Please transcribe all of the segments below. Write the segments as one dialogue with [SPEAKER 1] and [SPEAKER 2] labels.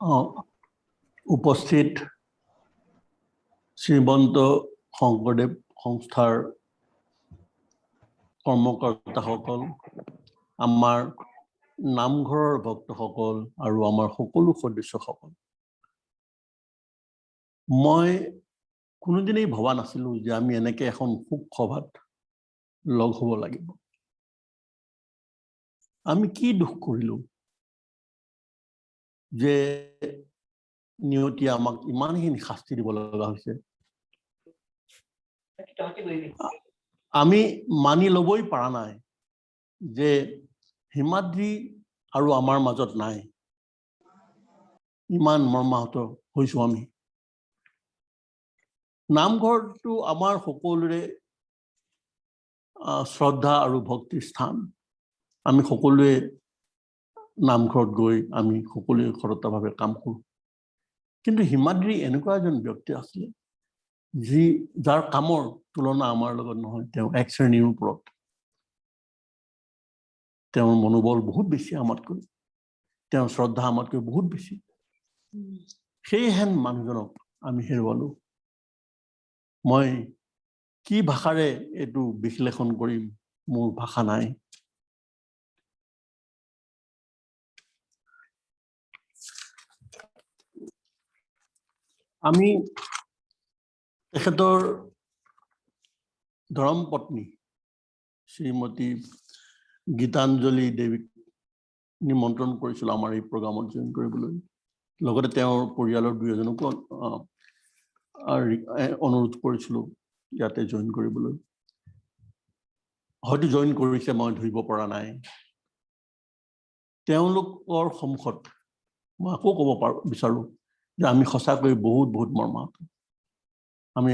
[SPEAKER 1] উপস্থিত শ্ৰীমন্ত শংকৰদেৱ সংস্থাৰ কৰ্মকৰ্তাসকল, আমাৰ নামঘৰৰ ভক্তসকল আৰু আমাৰ সকলো সদস্যসকল, মই কোনোদিনেই ভবা নাছিলোঁ যে আমি এনেকৈ এখন শোক সভাত লগ হ'ব লাগিব। আমি কি দুখ কৰিলোঁ যে নিয়তিয়ে আমাক ইমানখিনি শাস্তি দিব লগা হৈছে। আমি মানি ল'বই পৰা নাই যে হিমাদ্ৰী আৰু আমাৰ মাজত নাই। ইমান মৰ্মাহত হৈছোঁ আমি। নামঘৰটো আমাৰ সকলোৰে শ্ৰদ্ধা আৰু ভক্তিৰ স্থান। আমি সকলোৱে নামঘৰত গৈ আমি সকলোৱে সৰলতাভাৱে কাম কৰোঁ। কিন্তু হিমাদ্ৰী এনেকুৱা এজন ব্যক্তি আছিলে যাৰ কামৰ তুলনা আমাৰ লগত নহয়। তেওঁ এক শ্ৰেণীৰ ওপৰত। তেওঁৰ মনোবল বহুত বেছি আমাতকৈ, তেওঁৰ শ্ৰদ্ধা আমাতকৈ বহুত বেছি। সেইহেন মানুহজনক আমি হেৰুৱালোঁ। মই কি ভাষাৰে এইটো বিশ্লেষণ কৰিম, মোৰ ভাষা নাই। আমি তেখেতৰ ধৰ্মপত্নী শ্ৰীমতী গীতাঞ্জলি দেৱীক নিমন্ত্ৰণ কৰিছিলোঁ আমাৰ এই প্ৰগ্ৰামত জইন কৰিবলৈ। লগতে তেওঁৰ পৰিয়ালৰ দুই এজনকো অনুৰোধ কৰিছিলোঁ ইয়াতে জইন কৰিবলৈ। হয়তো জইন কৰিছে, মই ধৰিব পৰা নাই। তেওঁলোকৰ সন্মুখত মই আকৌ ক'ব বিচাৰোঁ যে আমি সঁচাকৈ বহুত বহুত মৰ্মাহত। আমি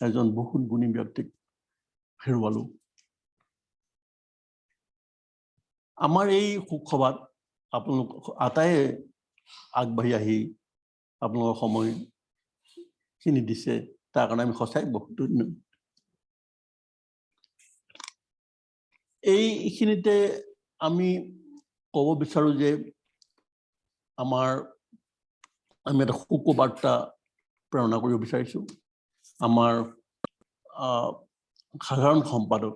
[SPEAKER 1] এজন বহুত গুণী ব্যক্তিক হেৰুৱালোঁ। আমাৰ এই শোক সভাত আপোনালোক আটাইয়ে আগবাঢ়ি আহি আপোনালোকৰ সময়খিনি দিছে, তাৰ কাৰণে আমি সঁচাই বহুত ধন্য। এইখিনিতে আমি ক'ব বিচাৰোঁ যে আমি এটা শোকবাৰ্তা প্ৰেৰণা কৰিব বিচাৰিছোঁ। আমাৰ সাধাৰণ সম্পাদক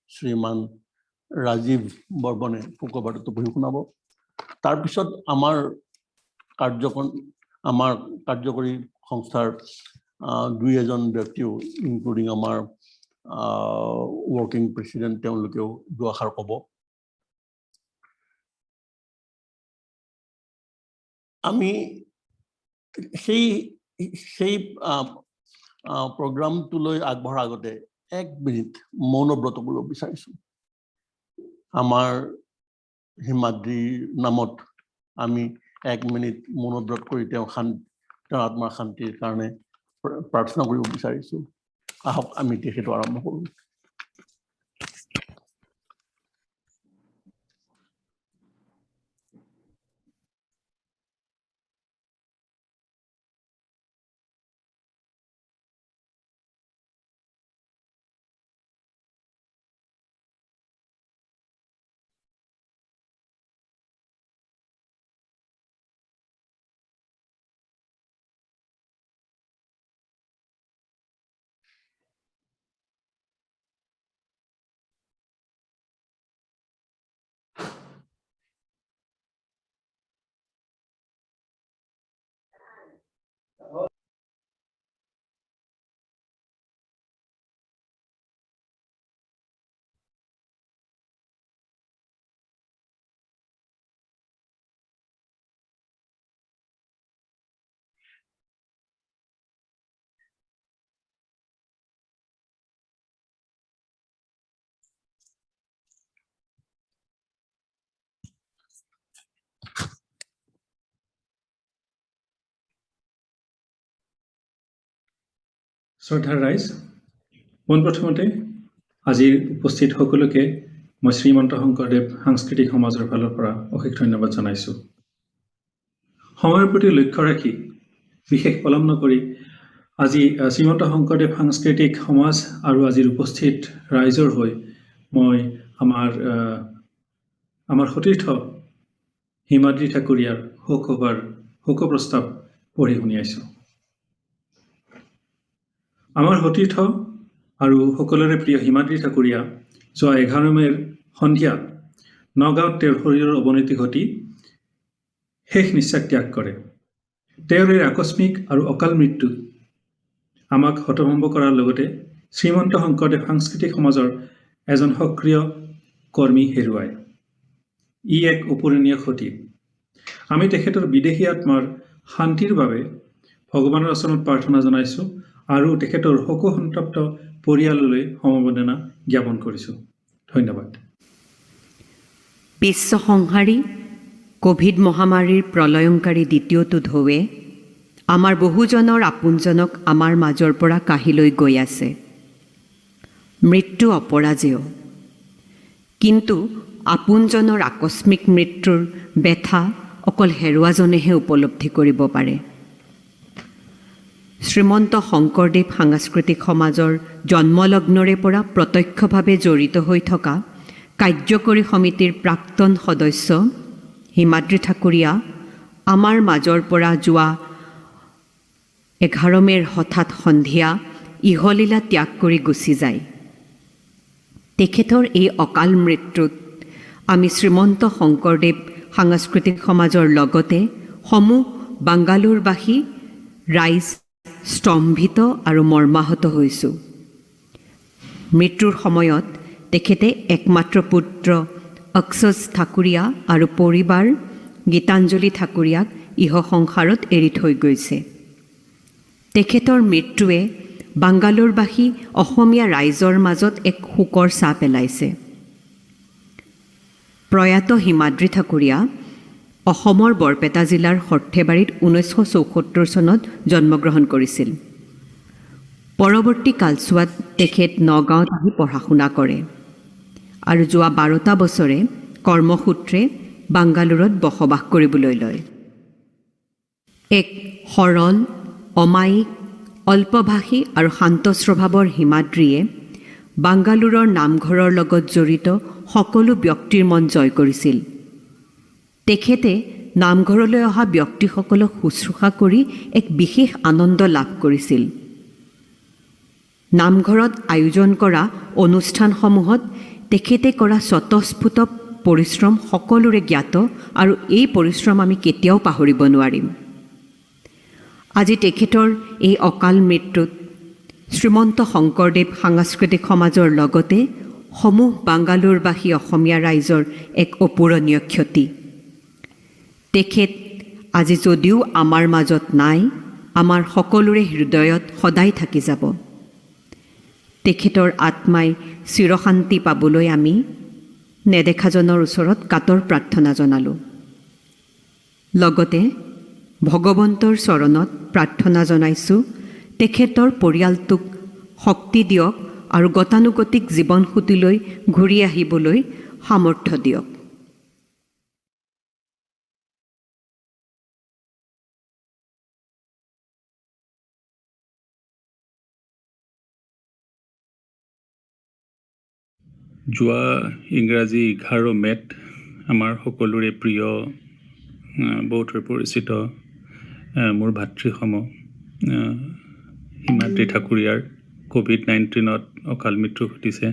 [SPEAKER 1] শ্ৰীমান ৰাজীৱ বৰ্মনে শোকবাৰ্তাটো পঢ়ি শুনাব। তাৰপিছত আমাৰ কাৰ্যকৰী সংস্থাৰ দুই এজন ব্যক্তিও, ইনক্লুডিং আমাৰ ৱৰ্কিং প্ৰেচিডেণ্ট, তেওঁলোকেও দুআষাৰ ক'ব। আমি সেই প্ৰগ্ৰামটোলৈ আগবঢ়াৰ আগতে এক মিনিট মৌনব্ৰত কৰিব বিচাৰিছোঁ। আমাৰ হিমাদ্ৰীৰ নামত আমি এক মিনিট মৌনব্ৰত কৰি তেওঁৰ আত্মাৰ শান্তিৰ কাৰণে প্ৰাৰ্থনা কৰিব বিচাৰিছোঁ। আহক আমি তেখেতটো আৰম্ভ কৰোঁ।
[SPEAKER 2] শ্ৰদ্ধাৰ ৰাইজ, পোনপ্ৰথমতে আজিৰ উপস্থিত সকলোকে মই শ্ৰীমন্ত শংকৰদেৱ সাংস্কৃতিক সমাজৰ ফালৰ পৰা অশেষ ধন্যবাদ জনাইছোঁ। সময়ৰ প্ৰতি লক্ষ্য ৰাখি বিশেষ পলম নকৰি আজি শ্ৰীমন্ত শংকৰদেৱ সাংস্কৃতিক সমাজ আৰু আজিৰ উপস্থিত ৰাইজৰ হৈ মই আমাৰ সতীৰ্থ হিমাদ্ৰী ঠাকুৰীয়াৰ শোক সভাৰ শোক প্ৰস্তাৱ পঢ়ি শুনিয়াইছোঁ। আমাৰ সতীৰ্থ আৰু সকলোৰে প্ৰিয় হিমাদ্ৰী ঠাকুৰীয়া যোৱা 11 মে'ৰ সন্ধিয়া নগাঁৱত তেওঁৰ শৰীৰৰ অৱনতি ঘটি শেষ নিশ্বাস ত্যাগ কৰে। তেওঁৰ এই আকস্মিক আৰু অকাল মৃত্যুত আমাক হতভম্ব কৰাৰ লগতে শ্ৰীমন্ত শংকৰদেৱ সাংস্কৃতিক সমাজৰ এজন সক্ৰিয় কৰ্মী হেৰুৱায়। ই এক অপূৰণীয় ক্ষতি। আমি তেখেতৰ বিদেহী আত্মাৰ শান্তিৰ বাবে ভগৱানৰ ওচৰত প্ৰাৰ্থনা জনাইছোঁ আৰু তেখেতৰ শোক সন্তপ্ত পৰিয়াললৈ সমবেদনা জ্ঞাপন কৰিছোঁ। ধন্যবাদ।
[SPEAKER 3] বিশ্ব সংহাৰী কোভিড মহামাৰীৰ প্ৰলয়ংকাৰী দ্বিতীয়টো ঢৌৱে আমাৰ বহুজনৰ আপোনজনক আমাৰ মাজৰ পৰা কাঢ়ি লৈ গৈ আছে। মৃত্যু অপৰাজেয়, কিন্তু আপোনজনৰ আকস্মিক মৃত্যুৰ ব্যথা অকল হেৰুৱাজনেহে উপলব্ধি কৰিব পাৰে। শ্ৰীমন্ত শংকৰদেৱ সাংস্কৃতিক সমাজৰ জন্মলগ্নৰে পৰা প্ৰত্যক্ষভাৱে জড়িত হৈ থকা কাৰ্যকৰী সমিতিৰ প্ৰাক্তন সদস্য হিমাদ্ৰী ঠাকুৰীয়া আমাৰ মাজৰ পৰা যোৱা 11 মে'ৰ হঠাৎ সন্ধিয়া ইহলীলা ত্যাগ কৰি গুচি যায়। তেখেতৰ এই অকাল মৃত্যুত আমি শ্ৰীমন্ত শংকৰদেৱ সাংস্কৃতিক সমাজৰ লগতে সমূহ বাংগালোৰবাসী ৰাইজ স্তম্ভিত আৰু মৰ্মাহত হৈছোঁ। মৃত্যুৰ সময়ত তেখেতে একমাত্ৰ পুত্ৰ অক্ষজ ঠাকুৰীয়া আৰু পৰিবাৰ গীতাঞ্জলি ঠাকুৰীয়াক ইহ সংসাৰত এৰি থৈ গৈছে। তেখেতৰ মৃত্যুৱে বাংগালোৰবাসী অসমীয়া ৰাইজৰ মাজত এক শোকৰ ছাঁ পেলাইছে। প্ৰয়াত হিমাদ্ৰী ঠাকুৰীয়া অসমৰ বৰপেটা জিলাৰ সৰ্থেবাৰীত 1974 চনত জন্মগ্ৰহণ কৰিছিল। পৰৱৰ্তী কালছোৱাত তেখেত নগাঁৱত আহি পঢ়া শুনা কৰে আৰু যোৱা 12টা বছৰে কৰ্মসূত্ৰে বাংগালোৰত বসবাস কৰিবলৈ লয়। এক সৰল, অমায়িক, অল্পভাষী আৰু শান্ত স্বভাৱৰ হিমাদ্ৰীয়ে বাংগালোৰৰ নামঘৰৰ লগত জড়িত সকলো ব্যক্তিৰ মন জয় কৰিছিল। তেখেতে নামঘৰলৈ অহা ব্যক্তিসকলক শুশ্ৰূষা কৰি এক বিশেষ আনন্দ লাভ কৰিছিল। নামঘৰত আয়োজন কৰা অনুষ্ঠানসমূহত তেখেতে কৰা স্বতঃস্ফূৰ্ত পৰিশ্ৰম সকলোৰে জ্ঞাত আৰু এই পৰিশ্ৰম আমি কেতিয়াও পাহৰিব নোৱাৰিম। আজি তেখেতৰ এই অকাল মৃত্যুত শ্ৰীমন্ত শংকৰদেৱ সাংস্কৃতিক সমাজৰ লগতে সমূহ বাংগালোৰবাসী অসমীয়া ৰাইজৰ এক অপূৰণীয় ক্ষতি। তেখেত আজি যদিও আমাৰ মাজত নাই, আমাৰ সকলোৰে হৃদয়ত সদায় থাকি যাব। তেখেতৰ আত্মাই চিৰশান্তি পাবলৈ আমি নেদেখাজনৰ ওচৰত কাতৰ প্ৰাৰ্থনা জনালোঁ। লগতে ভগৱন্তৰ চৰণত প্ৰাৰ্থনা জনাইছোঁ তেখেতৰ পৰিয়ালটোক শক্তি দিয়ক আৰু গতানুগতিক জীৱনসূতিলৈ ঘূৰি আহিবলৈ সামৰ্থ্য দিয়ক।
[SPEAKER 4] যোৱা ইংৰাজী 11 মে'ত আমাৰ সকলোৰে প্ৰিয় বহুতৰ পৰিচিত মোৰ ভাতৃসম হিমাদ্ৰী ঠাকুৰীয়াৰ COVID-19ত অকাল মৃত্যু ঘটিছে।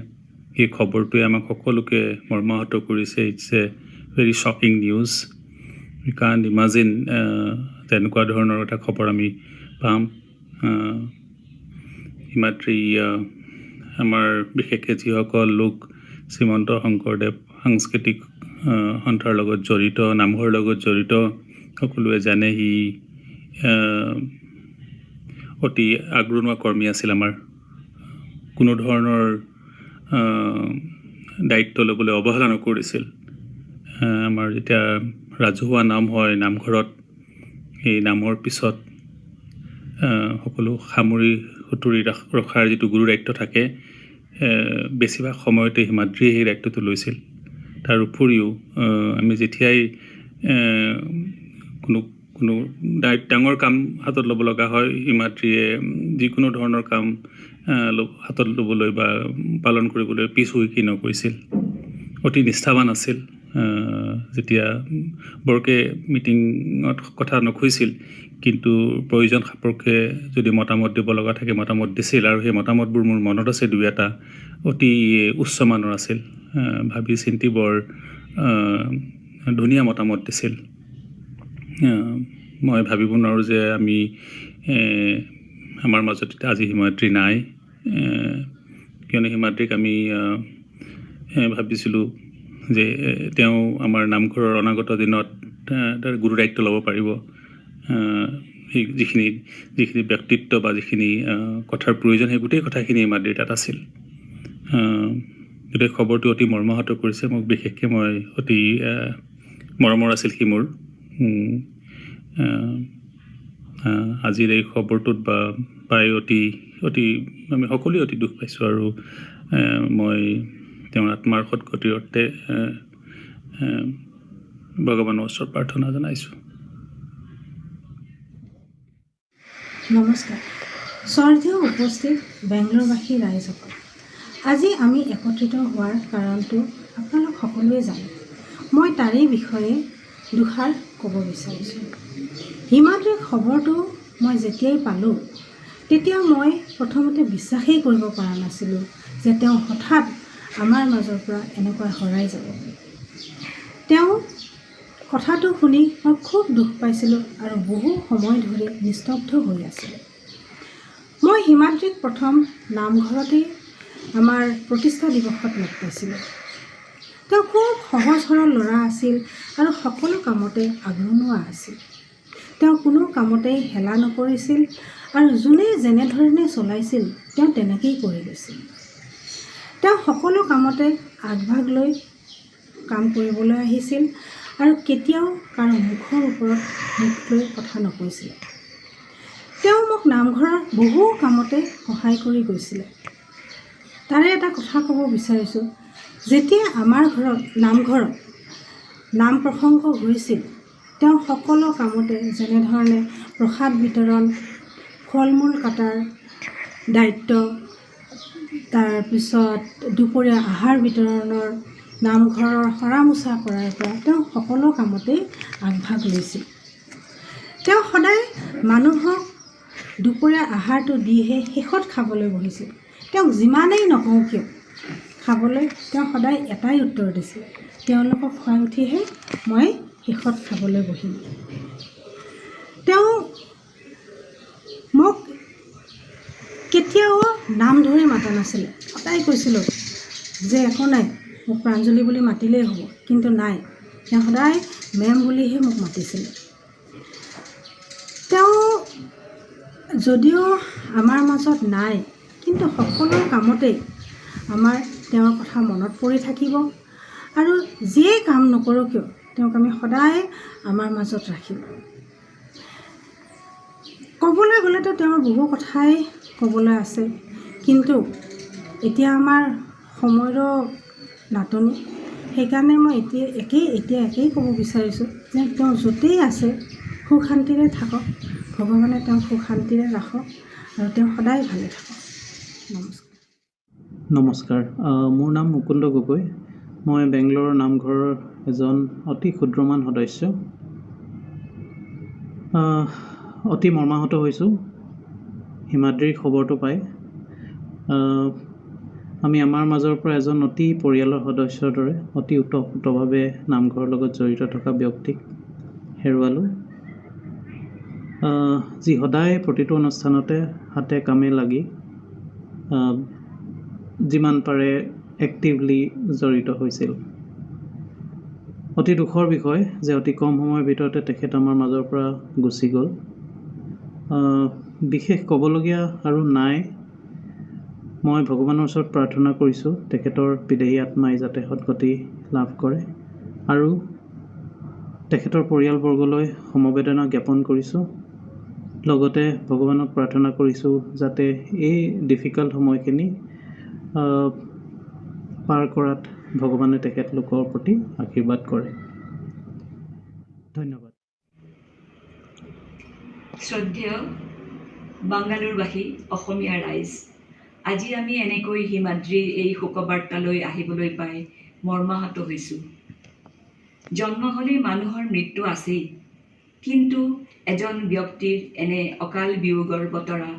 [SPEAKER 4] এই খবৰটোৱে আমাক সকলোকে মৰ্মাহত কৰিছে। It's a very shocking news. We can't imagine তেনেকুৱা ধৰণৰ এটা খবৰ আমি পাম। হিমাদ্ৰী আমাৰ বিশেষকৈ যিসকল লোক শ্ৰীমন্ত শংকৰদেৱ সাংস্কৃতিক সন্থাৰ লগত জড়িত, নামঘৰৰ লগত জড়িত, সকলোৱে জানে সি অতি আগৰণুৱা কৰ্মী আছিল। আমাৰ কোনো ধৰণৰ দায়িত্ব ল'বলৈ অৱহেলা নকৰিছিল। আমাৰ যেতিয়া ৰাজহুৱা নাম হয় নামঘৰত, সেই নামৰ পিছত সকলো সামৰি সুতুৰি ৰখাৰ যিটো গুৰু দায়িত্ব থাকে, বেছিভাগ সময়তে হিমাদ্ৰীয়ে সেই দায়িত্বটো লৈছিল। তাৰ উপৰিও আমি যেতিয়াই কোনো ডাঙৰ কাম হাতত ল'ব লগা হয়, হিমাদ্ৰীয়ে যিকোনো ধৰণৰ কাম হাতত ল'বলৈ বা পালন কৰিবলৈ পিছ হুহুকি নকৰিছিল। অতি নিষ্ঠাৱান আছিল যেতিয়া বৰকৈ মিটিঙত কথা নখুজিছিল, কিন্তু প্ৰয়োজন সাপেক্ষে যদি মতামত দিব লগা থাকে মতামত দিছিল, আৰু সেই মতামতবোৰ মোৰ মনত আছে দুই এটা অতি উচ্চমানৰ আছিল। ভাবি চিন্তি বৰ ধুনীয়া মতামত দিছিল। মই ভাবিব নোৱাৰোঁ যে আমি আমাৰ মাজত আজি হিমাদ্ৰী নাই, কিয়নো হিমাদ্ৰীক আমি ভাবিছিলোঁ যে তেওঁ আমাৰ নামঘৰৰ অনাগত দিনত তাৰ গুৰু দায়িত্ব ল'ব পাৰিব। সেই যিখিনি ব্যক্তিত্ব বা যিখিনি কথাৰ প্ৰয়োজন সেই গোটেই কথাখিনি হিমাদ্ৰীৰ তাত আছিল। গোটেই খবৰটো অতি মৰ্মাহত কৰিছে মোক, বিশেষকৈ মই অতি মৰমৰ আছিল সি মোৰ। আজিৰ এই খবৰটোত পাই অতি আমি সকলোৱে অতি দুখ পাইছোঁ, আৰু মই তেওঁৰ আত্মাৰ সদ্গতিৰ অৰ্থে ভগৱানৰ ওচৰত প্ৰাৰ্থনা জনাইছোঁ।
[SPEAKER 5] নমস্কাৰ। শ্ৰদ্ধেয় উপস্থিত বেংগলোৰবাসী ৰাইজসকল, আজি আমি একত্ৰিত হোৱাৰ কাৰণটো আপোনালোক সকলোৱে জানে। মই তাৰেই বিষয়ে দুষাৰ ক'ব বিচাৰিছোঁ। হিমাদ্ৰীৰ খবৰটো মই যেতিয়াই পালোঁ তেতিয়া মই প্ৰথমতে বিশ্বাসেই কৰিব পৰা নাছিলোঁ যে তেওঁ হঠাৎ আমাৰ মাজৰ পৰা এনেকৈ হেৰাই যাব। তেওঁ কথাটো শুনি মই খুব দুখ পাইছিলোঁ আৰু বহু সময় ধৰি নিস্তব্ধ হৈ আছিলোঁ। মই হিমাদ্ৰীক প্ৰথম নামঘৰতেই আমাৰ প্ৰতিষ্ঠা দিৱসত লগ পাইছিলোঁ। তেওঁ খুব সহজ সৰল ল'ৰা আছিল আৰু সকলো কামতে আগৰণুৱা আছিল। তেওঁ কোনো কামতেই হেলা নকৰিছিল আৰু যোনে যেনেধৰণে চলাইছিল তেওঁ তেনেকেই কৰি গৈছিল। তেওঁ সকলো কামতে আগভাগ লৈ কাম কৰিবলৈ আহিছিল আৰু কেতিয়াও কাৰো মুখৰ ওপৰত মুখ লৈ কথা নকৈছিল। তেওঁ মোক নামঘৰৰ বহু কামতে সহায় কৰি গৈছিলে। তাৰে এটা কথা ক'ব বিচাৰিছোঁ, যেতিয়া আমাৰ নামঘৰত নাম প্ৰসংগ হৈছিল তেওঁ সকলো কামতে যেনেধৰণে প্ৰসাদ বিতৰণ, ফল মূল কাটাৰ দায়িত্ব, তাৰপিছত দুপৰীয়া আহাৰ বিতৰণৰ, নামঘৰৰ সৰা মোচা কৰাৰ পৰা তেওঁ সকলো কামতেই আগভাগ লৈছিল। তেওঁ সদায় মানুহক দুপৰীয়া আহাৰটো দিহে শেষত খাবলৈ বহিছিল। তেওঁক যিমানেই নকওঁ কিয় খাবলৈ তেওঁ সদায় এটাই উত্তৰ দিছিল, তেওঁলোকক খুৱাই উঠিহে মই শেষত খাবলৈ বহিম। তেওঁ মোক কেতিয়াও নাম ধৰি মাতা নাছিলে। সদায় কৈছিলোঁ যে একো নাই, মোক প্ৰাঞ্জলি বুলি মাতিলেই হ'ব, কিন্তু নাই, তেওঁ সদায় মেম বুলিহে মোক মাতিছিলে। তেওঁ যদিও আমাৰ মাজত নাই, কিন্তু সকলো কামতেই আমাৰ তেওঁৰ কথা মনত পৰি থাকিব, আৰু যিয়েই কাম নকৰোঁ কিয় তেওঁক আমি সদায় আমাৰ মাজত ৰাখিম। ক'বলৈ গ'লেতো তেওঁৰ বহু কথাই ক'বলৈ আছে, কিন্তু এতিয়া আমাৰ সময়ৰো নাটনি, সেইকাৰণে মই এতিয়া একেই ক'ব বিচাৰিছোঁ যে তেওঁ য'তেই আছে সুখ শান্তিৰে থাকক, ভগৱানে তেওঁক সুখ শান্তিৰে ৰাখক আৰু তেওঁ সদায় ভালে থাকক। নমস্কাৰ।
[SPEAKER 6] নমস্কাৰ। মোৰ নাম মুকুন্দ গগৈ। মই বেংগলোৰৰ নামঘৰৰ এজন অতি ক্ষুদ্ৰমান সদস্য। অতি মৰ্মাহত হৈছোঁ হিমাদ্ৰীৰ খবৰটো পাই। আমি আমাৰ মাজৰ পৰা এজন অতি পৰিয়ালৰ সদস্যৰ দৰে অতি ওতঃপ্ৰোতভাৱে নামঘৰৰ লগত জড়িত থকা ব্যক্তিক হেৰুৱালোঁ, যি সদায় প্ৰতিটো অনুষ্ঠানতে হাতে কামে লাগি যিমান পাৰে এক্টিভলি জড়িত হৈছিল। অতি দুখৰ বিষয় যে অতি কম সময়ৰ ভিতৰতে তেখেত আমাৰ মাজৰ পৰা গুচি গ'ল। বিশেষ ক'বলগীয়া আৰু নাই। মই ভগৱানৰ ওচৰত প্ৰাৰ্থনা কৰিছোঁ তেখেতৰ বিদেহী আত্মাই যাতে সদ্গতি লাভ কৰে, আৰু তেখেতৰ পৰিয়ালবৰ্গলৈ সমবেদনা জ্ঞাপন কৰিছোঁ। লগতে ভগৱানক প্ৰাৰ্থনা কৰিছোঁ যাতে এই ডিফিকাল্ট সময়খিনি পাৰ কৰাত ভগৱানে তেখেতলোকৰ প্ৰতি আশীৰ্বাদ কৰে। ধন্যবাদ।
[SPEAKER 7] শ্ৰদ্ধেয় বাংগালোৰবাসী অসমীয়া ৰাইজ, আজি আমি এনেকৈ হিমাদ্ৰীৰ এই শোকবাৰ্তালৈ আহিবলৈ পাই মৰ্মাহত হৈছোঁ। জন্ম হ'লেই মানুহৰ মৃত্যু আছেই, কিন্তু এজন ব্যক্তিৰ এনে অকাল বিয়োগৰ বতৰা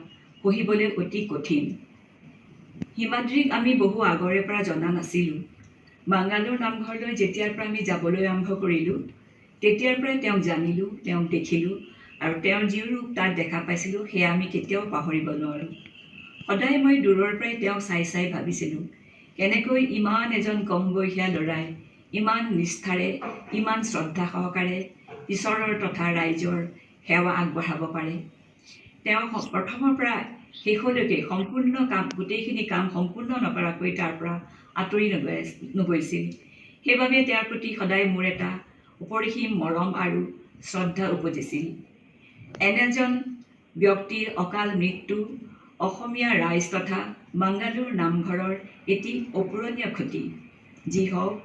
[SPEAKER 7] সহিবলৈ অতি কঠিন। হিমাদ্ৰীক আমি বহু আগৰে পৰা জনা নাছিলোঁ। বাংগালোৰ নামঘৰলৈ যেতিয়াৰ পৰা আমি যাবলৈ আৰম্ভ কৰিলোঁ, তেতিয়াৰ পৰাই তেওঁক জানিলোঁ, তেওঁক দেখিলোঁ, আৰু তেওঁৰ যি ৰূপ তাত দেখা পাইছিলোঁ সেয়া আমি কেতিয়াও পাহৰিব নোৱাৰোঁ। সদায় মই দূৰৰ পৰাই তেওঁক চাই চাই ভাবিছিলোঁ, কেনেকৈ ইমান এজন কম বয়সীয়া ল'ৰাই ইমান নিষ্ঠাৰে, ইমান শ্ৰদ্ধা সহকাৰে ঈশ্বৰৰ তথা ৰাইজৰ সেৱা আগবঢ়াব পাৰে। তেওঁ প্ৰথমৰ পৰা শেষলৈকে সম্পূৰ্ণ কাম, গোটেইখিনি কাম সম্পূৰ্ণ নকৰাকৈ তাৰ পৰা আঁতৰি নগৈছিল। সেইবাবে তেওঁৰ প্ৰতি সদায় মোৰ এটা অপৰিসীম মৰম আৰু শ্ৰদ্ধা উপজিছিল। এনেজন ব্যক্তিৰ অকাল মৃত্যু অসমীয়া ৰাইজ তথা বাংগালোৰ নামঘৰৰ এটি অপূৰণীয় ক্ষতি। যি হওক,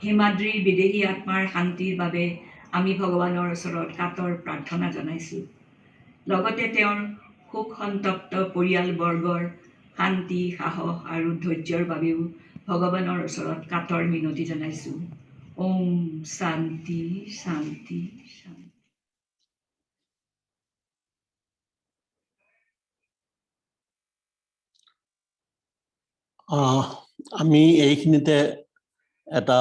[SPEAKER 7] হিমাদ্ৰীৰ বিদেহী আত্মাৰ শান্তিৰ বাবে আমি ভগৱানৰ ওচৰত কাতৰ প্ৰাৰ্থনা জনাইছোঁ। লগতে তেওঁৰ শোক সন্তপ্ত পৰিয়ালবৰ্গৰ শান্তি, সাহস আৰু ধৈৰ্যৰ বাবেও ভগৱানৰ ওচৰত কাতৰ মিনতি জনাইছোঁ। ওম শান্তি শান্তি শান্তি।
[SPEAKER 1] আমি এইখিনিতে এটা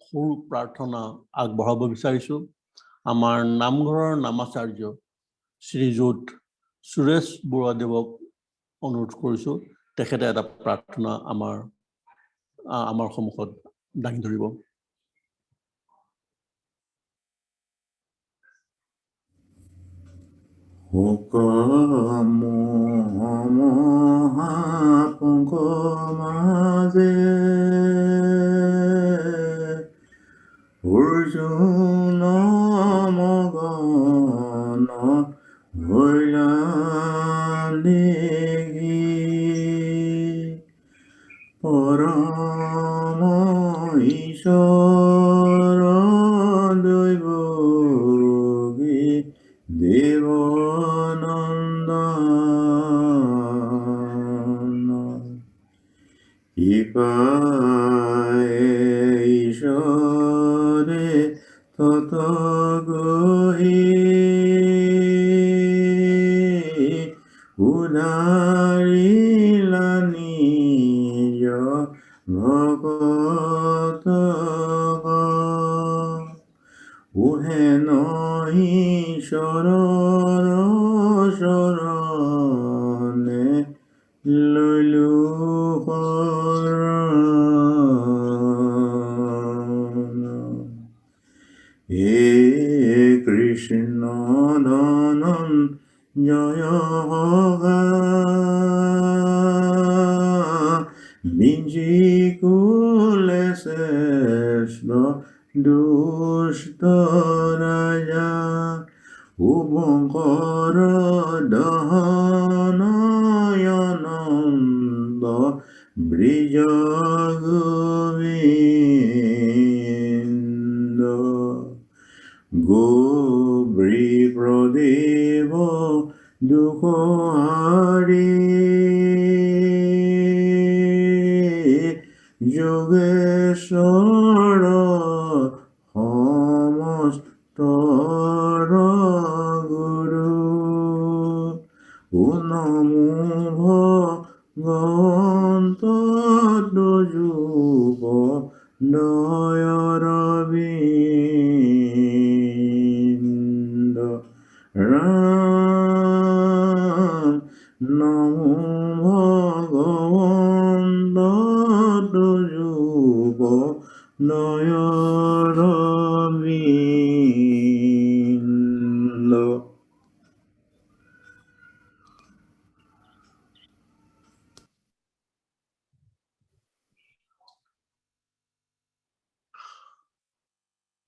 [SPEAKER 1] সৰু প্ৰাৰ্থনা আগবঢ়াব বিচাৰিছোঁ। আমাৰ নামঘৰৰ নামাচাৰ্য শ্ৰীযুত সুৰেশ বৰুৱাদেৱক অনুৰোধ কৰিছোঁ, তেখেতে এটা প্ৰাৰ্থনা আমাৰ সন্মুখত দাঙি ধৰিব।
[SPEAKER 8] মাজে অৰ্জুন মগন ভৈলা নেগি পৰম ঈশ্বৰ দৈৱগী দেৱনন্দন কৃপায়ে ঈশ্বৰে তত গহি উদাৰিলা নিজ ভকতক উহেন ঈশ্বৰৰ শৰণে লৈলো শৰণ। হে কৃষ্ণ ধনঞ্জয় বিঞ্জি কুলে শ্ৰেষ্ঠ দুষ্ট ৰাজা শুভঙ্কৰ দহনয়নন্দ ব্ৰিজ গোবিন্দ গৌৰী প্ৰদেৱ দুখহাৰী যোগেশ্বৰ সমস্তৰ গুৰু নমো ভগৱন্ত যুগ দয়ৰবিন্দ ৰাম নমো ভগৱন্ত যুগ দয়ৰবিন্দ।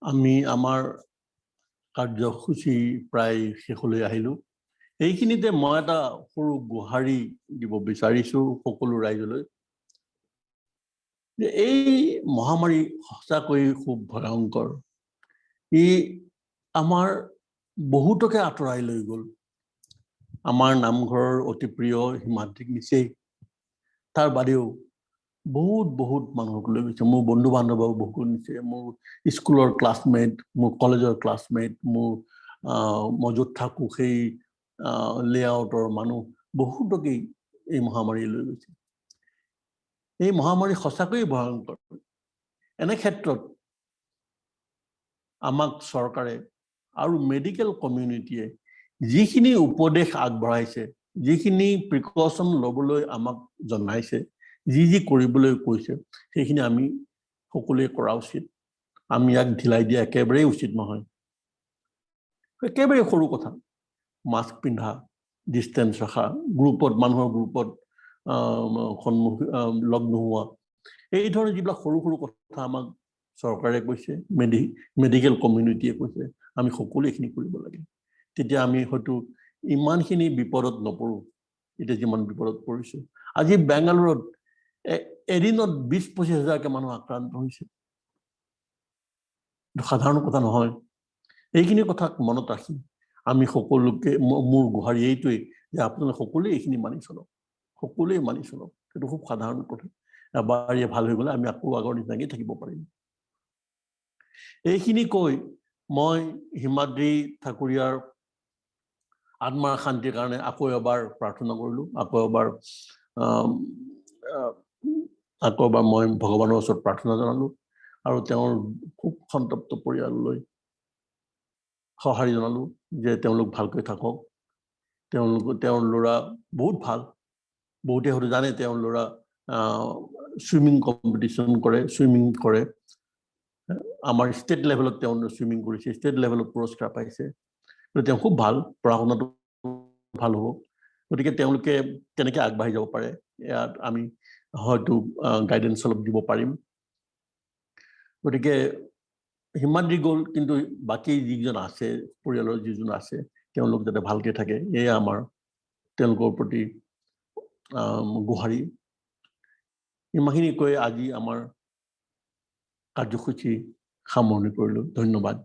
[SPEAKER 1] আমি আমাৰ কাৰ্যসূচী প্ৰায় শেষলৈ আহিলোঁ। এইখিনিতে মই এটা সৰু গুহাৰি দিব বিচাৰিছোঁ সকলো ৰাইজলৈ, যে এই মহামাৰী সঁচাকৈ খুব ভয়ংকৰ। ই আমাৰ বহুতকে আঁতৰাই লৈ গ'ল। আমাৰ নামঘৰৰ অতি প্ৰিয় হিমাদ্ৰীক নিচেই, তাৰ বাদেও বহুত মানুহক লৈ গৈছে। মোৰ বন্ধু বান্ধৱক বহুত নিছে, মোৰ স্কুলৰ ক্লাছমেট, মোৰ কলেজৰ ক্লাছমেট, মোৰ মই য'ত থাকোঁ সেই লেআউটৰ মানুহ বহুতকেই এই মহামাৰী লৈ গৈছে। এই মহামাৰী সঁচাকৈয়ে ভয়ংকৰ। এনে ক্ষেত্ৰত আমাক চৰকাৰে আৰু মেডিকেল কমিউনিটিয়ে যিখিনি উপদেশ আগবঢ়াইছে, যিখিনি প্ৰিকশ্যন ল'বলৈ আমাক জনাইছে, যি কৰিবলৈ কৈছে, সেইখিনি আমি সকলোৱে কৰা উচিত। আমি ইয়াক ঢিলাই দিয়া একেবাৰেই উচিত নহয়। একেবাৰে সৰু কথা, মাস্ক পিন্ধা, ডিষ্টেঞ্চ ৰখা, মানুহৰ গ্ৰুপত লগ নোহোৱা, এই ধৰণৰ যিবিলাক সৰু কথা আমাক চৰকাৰে কৈছে, মেডিকেল কমিউনিটিয়ে কৈছে, আমি সকলোৱে এইখিনি কৰিব লাগে। তেতিয়া আমি হয়তো ইমানখিনি বিপদত নপৰোঁ, এতিয়া যিমান বিপদত পৰিছোঁ। আজি বেংগালুৰুত এদিনত 20-25 হাজাৰকৈ মানুহ আক্ৰান্ত হৈছে। সাধাৰণ কথা নহয়। এইখিনি কথা মনত ৰাখি আমি সকলোকে মোৰ গুহাৰি এইটোৱেই যে আপোনালোকে সকলোৱে এইখিনি মানি চলক, সকলোৱে মানি চলক। সেইটো খুব সাধাৰণ কথা। এবাৰ ভাল হৈ গ'লে আমি আকৌ আগৰ নিচিনাকৈ থাকিব পাৰিম। এইখিনি কৈ মই হিমাদ্ৰী ঠাকুৰীয়াৰ আত্মাৰ শান্তিৰ কাৰণে আকৌ এবাৰ প্ৰাৰ্থনা কৰিলোঁ। আকৌ এবাৰ মই ভগৱানৰ ওচৰত প্ৰাৰ্থনা জনালোঁ আৰু তেওঁৰ খুব সন্তপ্ত পৰিয়াললৈ সঁহাৰি জনালোঁ যে তেওঁলোক ভালকৈ থাকক। তেওঁৰ ল'ৰা বহুত ভাল। বহুতে হয়তো জানে তেওঁৰ ল'ৰা চুইমিং কম্পিটিশ্যন কৰে, চুইমিং কৰে। আমাৰ ষ্টেট লেভেলত তেওঁ চুইমিং কৰিছে, ষ্টেট লেভেলত পুৰস্কাৰ পাইছে। তেওঁ খুব ভাল, পঢ়া শুনাটো ভাল হ'ব। গতিকে তেওঁলোকে কেনেকৈ আগবাঢ়ি যাব পাৰে, ইয়াত আমি হয়তো গাইডেঞ্চ অলপ দিব পাৰিম। গতিকে হিমাদ্ৰী গ'ল, কিন্তু বাকী যিজন আছে, পৰিয়ালৰ যিজন আছে, তেওঁলোক যাতে ভালকৈ থাকে, এয়া আমাৰ তেওঁলোকৰ প্ৰতি গুহাৰি। ইমানখিনি কৈ আজি আমাৰ কাৰ্যসূচী সামৰণি কৰিলোঁ। ধন্যবাদ।